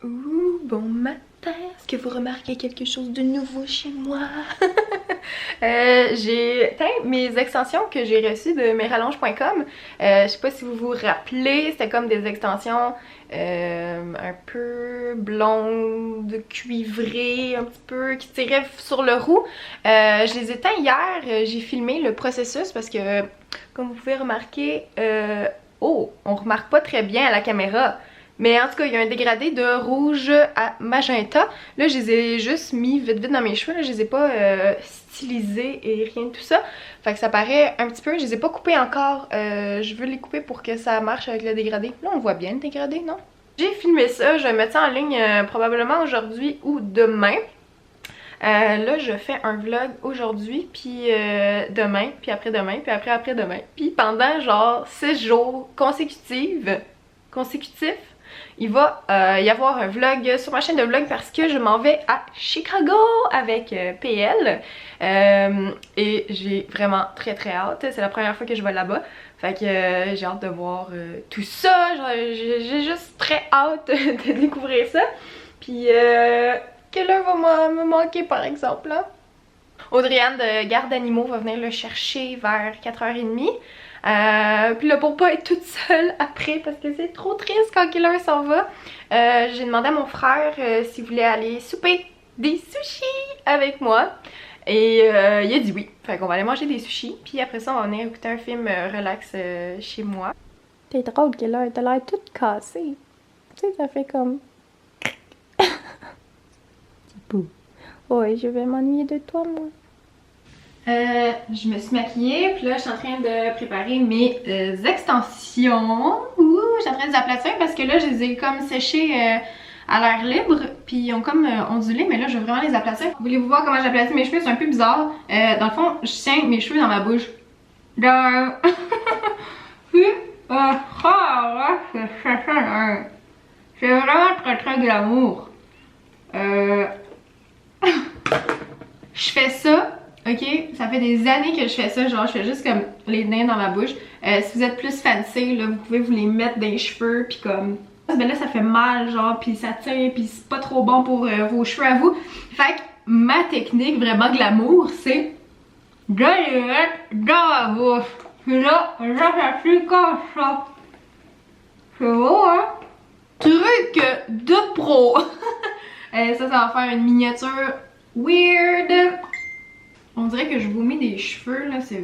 Ouh, bon matin! Est-ce que vous remarquez quelque chose de nouveau chez moi? J'ai mes extensions que j'ai reçues de mesrallonges.com. Je sais pas si vous vous rappelez, c'était comme des extensions un peu blondes, cuivrées, un petit peu qui tiraient sur le roux. Je les ai teints hier, j'ai filmé le processus parce que, comme vous pouvez remarquer, oh, on remarque pas très bien à la caméra. Mais en tout cas, il y a un dégradé de rouge à magenta. Là, je les ai juste mis vite dans mes cheveux. Là, je les ai pas stylisés et rien de tout ça. Fait que ça paraît un petit peu. Je les ai pas coupés encore. Je veux les couper pour que ça marche avec le dégradé. Là, on voit bien le dégradé, non? J'ai filmé ça. Je vais mettre ça en ligne probablement aujourd'hui ou demain. Là, je fais un vlog aujourd'hui, puis demain, puis après-demain, puis après-demain. Puis pendant genre 6 jours consécutifs, il va y avoir un vlog sur ma chaîne de vlog parce que je m'en vais à Chicago avec PL. Et j'ai vraiment très hâte. C'est la première fois que je vais là-bas. Fait que j'ai hâte de voir tout ça. J'ai juste très hâte de découvrir ça. Puis quelle heure va me manquer par exemple, hein? Audrey-Anne de Garde d'animaux va venir le chercher vers 4h30. Puis là, pour pas être toute seule après, parce que c'est trop triste quand quelqu'un s'en va, j'ai demandé à mon frère s'il voulait aller souper des sushis avec moi. Et il a dit oui. Fait qu'on va aller manger des sushis. Puis après ça, on va venir écouter un film relax chez moi. T'es drôle, Keller, t'as l'air toute cassée. Tu sais, ça fait comme... Petit bout. Ouais, je vais m'ennuyer de toi, moi. Je me suis maquillée, puis là je suis en train de préparer mes extensions. Ouh, je suis en train de les aplatir parce que là je les ai comme séchées à l'air libre, puis ils ont comme ondulé, mais là je veux vraiment les aplatir. Voulez-vous voir comment j'aplatis mes cheveux? C'est un peu bizarre. Dans le fond, je tiens mes cheveux dans ma bouche. C'est vraiment très glamour. Je fais ça. Ok, ça fait des années que je fais ça, genre je fais juste comme les nains dans ma bouche. Si vous êtes plus fancy, là, vous pouvez vous les mettre dans les cheveux, puis comme... Ben là ça fait mal, genre, puis ça tire, puis c'est pas trop bon pour vos cheveux à vous. Fait que ma technique vraiment glamour, c'est de les mettre dans ma bouche. Puis là, j'appuie comme ça. C'est beau, hein? Truc de pro! Ça va faire une miniature weird. On dirait que je vomis des cheveux, là, c'est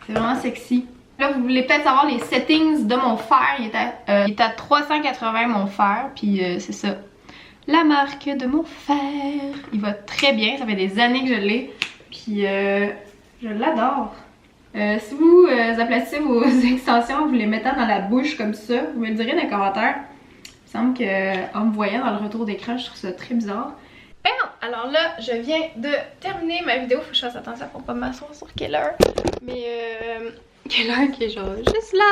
vraiment sexy. Là, vous voulez peut-être savoir les settings de mon fer. Il est à 380 mon fer, puis c'est ça. La marque de mon fer. Il va très bien, ça fait des années que je l'ai, puis je l'adore. Si vous aplatissez vos extensions, vous les mettez dans la bouche comme ça, vous me le direz dans les commentaires. Il me semble qu'en me voyant dans le retour d'écran, je trouve ça très bizarre. Alors là, je viens de terminer ma vidéo. Faut que je fasse attention pour pas m'asseoir sur Keller. Mais Keller qui est genre juste là.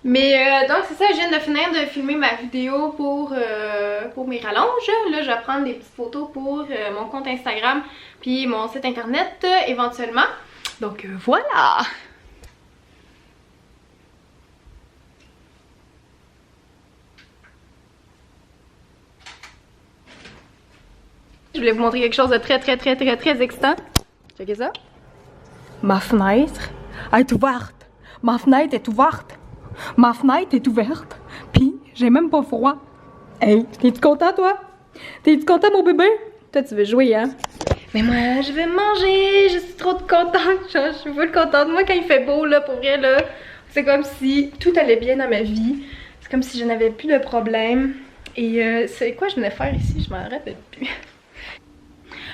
Mais donc c'est ça, je viens de finir de filmer ma vidéo pour mes rallonges. Là, je vais prendre des petites photos pour mon compte Instagram puis mon site internet éventuellement. Donc voilà! Je voulais vous montrer quelque chose de très excitant. Checkez ça. Ma fenêtre est ouverte. Ma fenêtre est ouverte. Ma fenêtre est ouverte. Puis, j'ai même pas froid. Hey, t'es-tu content, toi? T'es-tu content, mon bébé? Toi, tu veux jouer, hein? Mais moi, je vais manger. Je suis trop contente. Je suis full contente. Moi, quand il fait beau, là, pour vrai, là, c'est comme si tout allait bien dans ma vie. C'est comme si je n'avais plus de problème. Et c'est quoi je venais faire ici? Je m'en rappelle plus.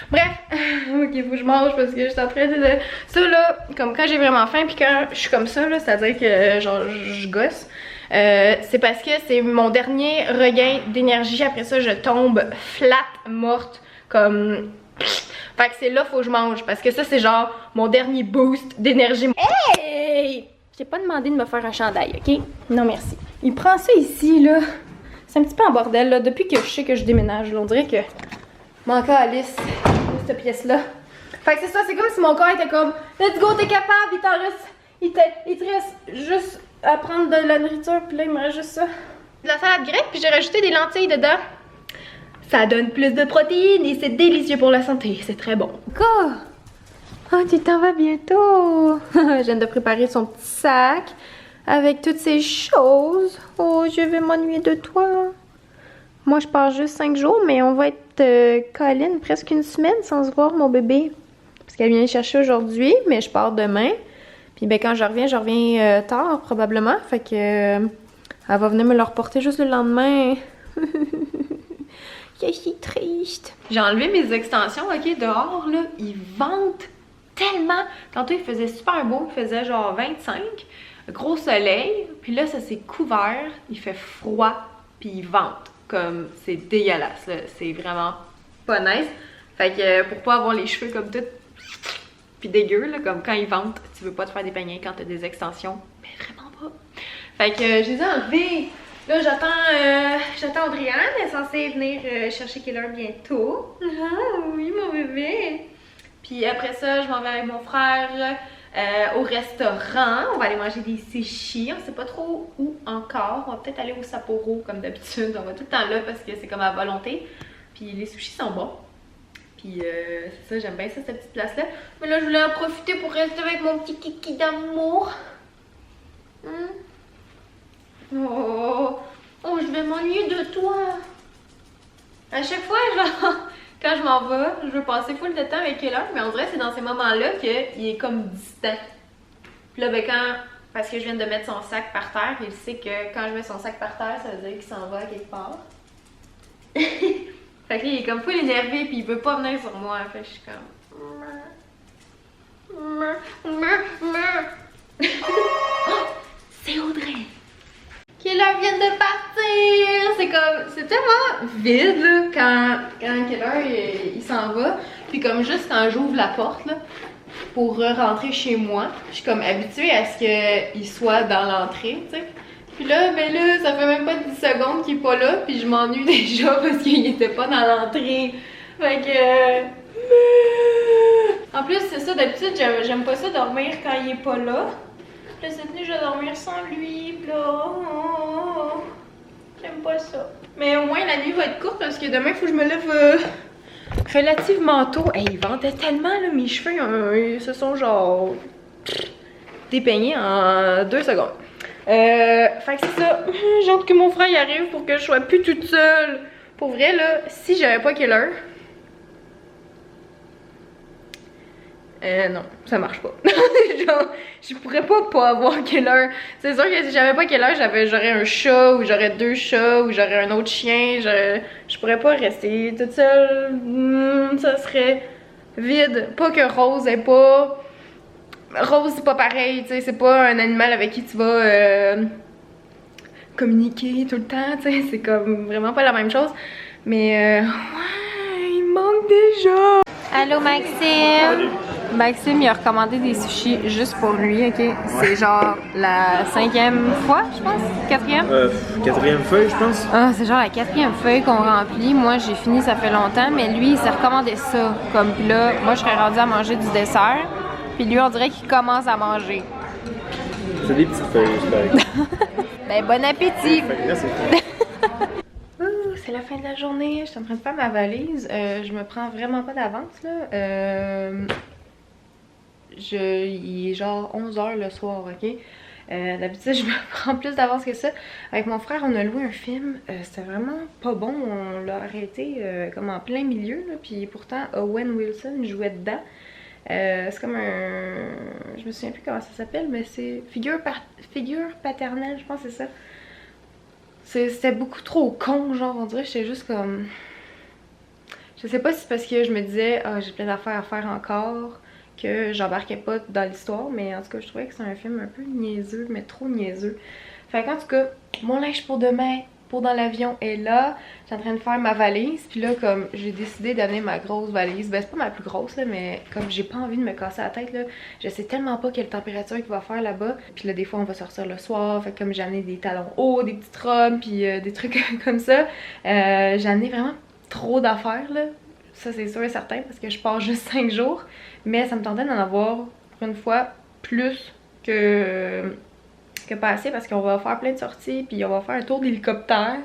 Bref, ok, faut que je mange parce que je suis en train de... Ça là, comme quand j'ai vraiment faim puis quand je suis comme ça là, c'est-à-dire que genre je gosse, c'est parce que c'est mon dernier regain d'énergie. Après ça, je tombe flat, morte, comme... Fait que c'est là faut que je mange parce que ça c'est genre mon dernier boost d'énergie. Hey! J'ai pas demandé de me faire un chandail, ok? Non merci. Il prend ça ici là. C'est un petit peu en bordel là. Depuis que je sais que je déménage, là, on dirait que... Mon corps Alice, cette pièce-là. Fait que c'est ça, c'est comme si mon corps était comme let's go, t'es capable, il te reste juste à prendre de la nourriture, puis là il me reste juste ça. De la salade grecque, puis j'ai rajouté des lentilles dedans. Ça donne plus de protéines et c'est délicieux pour la santé. C'est très bon. Go! Oh, tu t'en vas bientôt! Je viens de préparer son petit sac avec toutes ces choses. Oh, je vais m'ennuyer de toi. Moi, je pars juste 5 jours, mais on va être Colin presque une semaine sans se voir, mon bébé. Parce qu'elle vient le chercher aujourd'hui, mais je pars demain. Puis ben, quand je reviens tard, probablement. Fait que elle va venir me le reporter juste le lendemain. Je suis triste. J'ai enlevé mes extensions, ok, dehors, là, ils ventent tellement. Tantôt, il faisait super beau, il faisait genre 25, gros soleil, puis là, ça s'est couvert, il fait froid, puis il vente. Comme, c'est dégueulasse, là, c'est vraiment pas nice. Fait que pour pas avoir les cheveux comme tout, puis dégueu, là, comme quand ils ventent, tu veux pas te faire des peignets quand t'as des extensions, mais vraiment pas. Fait que je les ai enlevés. Là, j'attends Audriane, elle est censée venir chercher Keller bientôt. Ah oui, mon bébé. Puis après ça, je m'en vais avec mon frère au restaurant. On va aller manger des sushis. On sait pas trop où encore. On va peut-être aller au Sapporo comme d'habitude. On va tout le temps là parce que c'est comme à volonté. Puis les sushis sont bons. Puis c'est ça, j'aime bien ça, cette petite place-là. Mais là, je voulais en profiter pour rester avec mon petit kiki d'amour. Oh, je vais m'ennuyer de toi. À chaque fois, genre, quand je m'en vais, je veux passer full de temps avec Keller, mais on dirait que c'est dans ces moments-là qu'il est comme distant. Puis là, ben parce que je viens de mettre son sac par terre, il sait que quand je mets son sac par terre, ça veut dire qu'il s'en va à quelque part. Fait que là, il est comme full énervé, puis il veut pas venir sur moi. Fait que je suis comme... C'est Audrey! Keller vient de partir! C'est tellement vide là, quand Keller il s'en va. Puis comme juste quand j'ouvre la porte là, pour rentrer chez moi, je suis comme habituée à ce qu'il soit dans l'entrée, tu sais. Puis là, ben là, ça fait même pas 10 secondes qu'il est pas là, puis je m'ennuie déjà parce qu'il était pas dans l'entrée. Fait que... En plus, c'est ça, d'habitude, j'aime pas ça dormir quand il est pas là. Là, cette nuit, je vais dormir sans lui, pis là, j'aime pas ça. Mais au moins, la nuit va être courte parce que demain, il faut que je me lève relativement tôt. Hey, il ventait tellement, là, mes cheveux, ils se sont genre dépeignés en 2 secondes. Fait que c'est ça, j'ai hâte que mon frère y arrive pour que je sois plus toute seule. Pour vrai, là, si j'avais pas Keller... non, ça marche pas. Genre, je pourrais pas avoir Keller. C'est sûr que si j'avais pas Keller, j'aurais un chat, ou j'aurais 2 chats, ou j'aurais un autre chien. Je pourrais pas rester toute seule. Ça serait vide. Pas que Rose est pas... Rose, c'est pas pareil, tu sais. C'est pas un animal avec qui tu vas communiquer tout le temps, tu sais. C'est comme vraiment pas la même chose. Mais ouais, il manque déjà. Allô, Maxime! Maxime, il a recommandé des sushis juste pour lui, ok? C'est genre la 5e fois, je pense? 4e? 4e feuille, je pense. Ah, c'est genre la 4e feuille qu'on remplit. Moi, j'ai fini, ça fait longtemps, mais lui, il s'est recommandé ça. Comme puis là, moi, je serais rendue à manger du dessert. Puis lui, on dirait qu'il commence à manger. C'est des petites feuilles, j'espère. Ben, bon appétit! Merci. C'est la fin de la journée, je suis en train de faire ma valise. Je me prends vraiment pas d'avance là. Il est genre 11h le soir, ok? D'habitude, je me prends plus d'avance que ça. Avec mon frère, on a loué un film. C'était vraiment pas bon. On l'a arrêté comme en plein milieu. Là, puis pourtant, Owen Wilson jouait dedans. C'est comme un... Je me souviens plus comment ça s'appelle, mais c'est figure paternelle, je pense que c'est ça. C'était beaucoup trop con, genre, on dirait que j'étais juste comme... Je sais pas si c'est parce que je me disais, ah, j'ai plein d'affaires à faire encore, que j'embarquais pas dans l'histoire, mais en tout cas, je trouvais que c'est un film un peu niaiseux, mais trop niaiseux. Fait qu'en tout cas, mon linge pour demain, pour dans l'avion est là. J'étais en train de faire ma valise, puis là, comme j'ai décidé d'amener ma grosse valise, ben c'est pas ma plus grosse, là, mais comme j'ai pas envie de me casser la tête, là, je sais tellement pas quelle température qu'il va faire là-bas. Puis là, des fois, on va sortir le soir, fait que comme j'ai amené des talons hauts, des petites robes, puis des trucs comme ça, j'ai amené vraiment trop d'affaires, là. Ça, c'est sûr et certain, parce que je pars juste 5 jours, mais ça me tentait d'en avoir, pour une fois, plus que que pas assez parce qu'on va faire plein de sorties, puis on va faire un tour d'hélicoptère,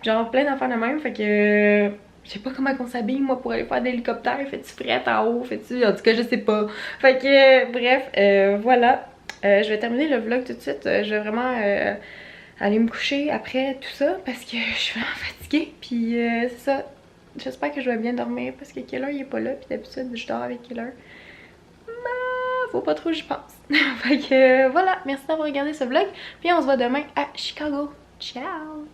genre plein d'affaires de même, fait que je sais pas comment on s'habille moi pour aller faire de l'hélicoptère, fait-tu frette en haut, fait-tu, en tout cas je sais pas. Fait que bref, voilà, je vais terminer le vlog tout de suite, je vais vraiment aller me coucher après tout ça parce que je suis vraiment fatiguée, puis c'est ça, j'espère que je vais bien dormir parce que Keller il est pas là, puis d'habitude je dors avec Keller. Faut pas trop j'y pense. Fait que voilà, merci d'avoir regardé ce vlog. Puis on se voit demain à Chicago. Ciao!